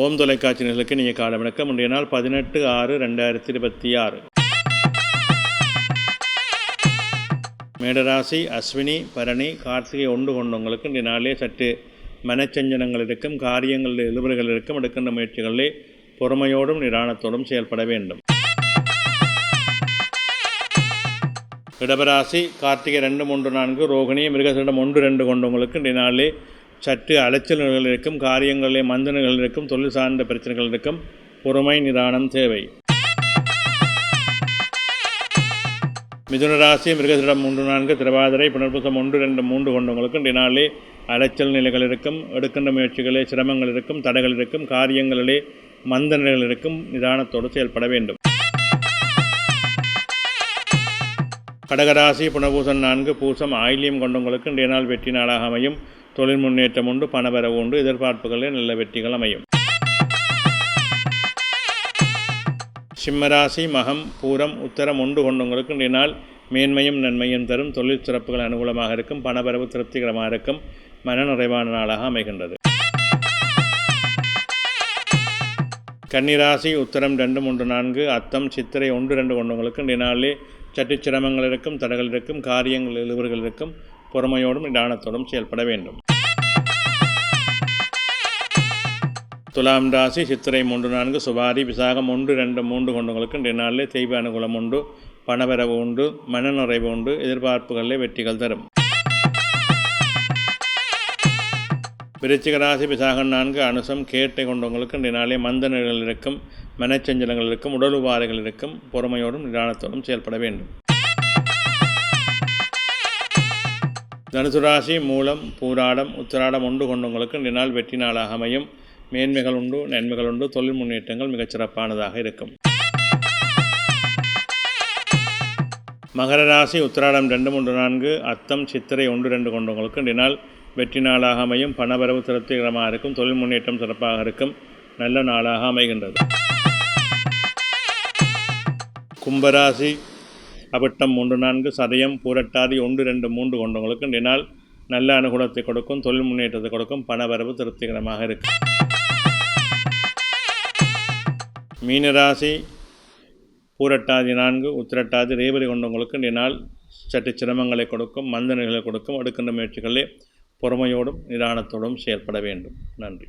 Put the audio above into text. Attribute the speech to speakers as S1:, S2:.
S1: ஓம் தொலைக்காட்சி நிகழ்ச்சிக்கு நீங்கள் காலை வணக்கம். இன்றைய நாள் 18/6/2026. மேடராசி அஸ்வினி பரணி கார்த்திகை ஒன்று கொண்டவங்களுக்கு இன்றைய நாளே சற்று மனச்சஞ்சனங்கள் இருக்கும், காரியங்களில் இழுபறிகள் இருக்கும். எடுக்கின்ற முயற்சிகளிலே பொறுமையோடும் நிதானத்தோடும் செயல்பட வேண்டும். இடபராசி கார்த்திகை 2, 3, 4 ரோகிணி மிருகசீரிடம் 1, 2 கொண்டவங்களுக்கு இன்றைய நாளிலே சற்று அலைச்சல்கள் இருக்கும், காரியங்களிலே மந்தனங்கள் இருக்கும், தொழில் சார்ந்த பிரச்சனைகள் இருக்கும். பொறுமை நிதானம் தேவை. மிதுனராசி மிருகசீரிடம் 3, 4 திருவாதிரை புனர்பூசம் 1, 2, 3 கொண்டவங்களுக்கு இன்றைய நாளிலே அலைச்சல் நிலைகள் இருக்கும். எடுக்கின்ற முயற்சிகளே சிரமங்கள் இருக்கும், தடைகள் இருக்கும், காரியங்களிலே மந்தனங்கள் இருக்கும். நிதானத்தோடு செயல்பட வேண்டும். கடகராசி புனர்பூசம் 4 பூசம் ஆயில்யம் கொண்டவங்களுக்கு இன்றைய நாள் வெற்றி நாளாக அமையும். தொழில் முன்னேற்றம் உண்டு, பணவரவு உண்டு, எதிர்பார்ப்புகளில் நல்ல வெற்றிகள் அமையும். சிம்மராசி மகம் பூரம் உத்தரம் 1 கொண்டவங்களுக்கு இன்றைய நாள் மேன்மையும் நன்மையும் தரும். தொழில் சிறப்புகள் அனுகூலமாக இருக்கும், பணவரவு திருப்திகரமாக இருக்கும், மன நிறைவான நாளாக அமைகின்றது. கன்னிராசி உத்தரம் 2, 3, 4 அத்தம் சித்திரை 1, 2 கொண்டவங்களுக்கு இன்றைய நாளிலே சற்று சிரமங்கள் இருக்கும், தடைகள் இருக்கும், காரியங்கள் இழுபறிகள் இருக்கும். பொறுமையோடும் நிதானத்தோடும் செயல்பட வேண்டும். துலாம் ராசி சித்திரை 3, 4 சுபாரி விசாகம் 1, 2, 3 கொண்டவங்களுக்கு இன்றைய நாளிலே தெய்வ அனுகூலம் உண்டு, பணவரவு உண்டு, மன நிறைவு உண்டு, எதிர்பார்ப்புகளிலே வெற்றிகள் தரும். விருச்சிக ராசி விசாகம் 4 அனுசம் கேட்டை கொண்டவங்களுக்கு இன்றைய நாளே மந்தனங்கள் இருக்கும், மனச்சஞ்சலங்கள் இருக்கும், உடல் உபாதைகள் இருக்கும். பொறுமையோடும் நிதானத்தோடும் செயல்பட வேண்டும். தனுசு ராசி மூலம் பூராடம் உத்திராடம் 1 கொண்டவங்களுக்கு இன்றைய நாள் வெற்றி நாளாக அமையும். மேன்மைகள் உண்டு, நன்மைகள் உண்டு, தொழில் முன்னேற்றங்கள் மிகச்சிறப்பானதாக இருக்கும். மகர ராசி உத்திராடம் 2, 3, 4 அத்தம் சித்திரை 1, 2 கொண்டவங்களுக்கு இன்றைய நாள் வெற்றி நாளாக அமையும். பணவரவு திருப்திகரமாக இருக்கும், தொழில் முன்னேற்றம் சிறப்பாக இருக்கும், நல்ல நாளாக அமைகின்றது. கும்பராசி அவிட்டம் 3, 4 சதயம் பூரட்டாதி 1, 2, 3 கொண்டவங்களுக்கு இன்றைய நாள் நல்ல அனுகூலத்தை கொடுக்கும், தொழில் முன்னேற்றத்தை கொடுக்கும், பணவரவு திருப்திகரமாக இருக்கும். மீனராசி பூரட்டாதி 4 உத்திரட்டாதி ரேவதி கொண்டவங்களுக்கு இன்றைய நாள் சற்று சிரமங்களை கொடுக்கும், மந்தனைகளை கொடுக்கும். எடுக்கின்ற முயற்சிகளிலே பொறுமையோடும் நிதானத்தோடும் செயல்பட வேண்டும். நன்றி.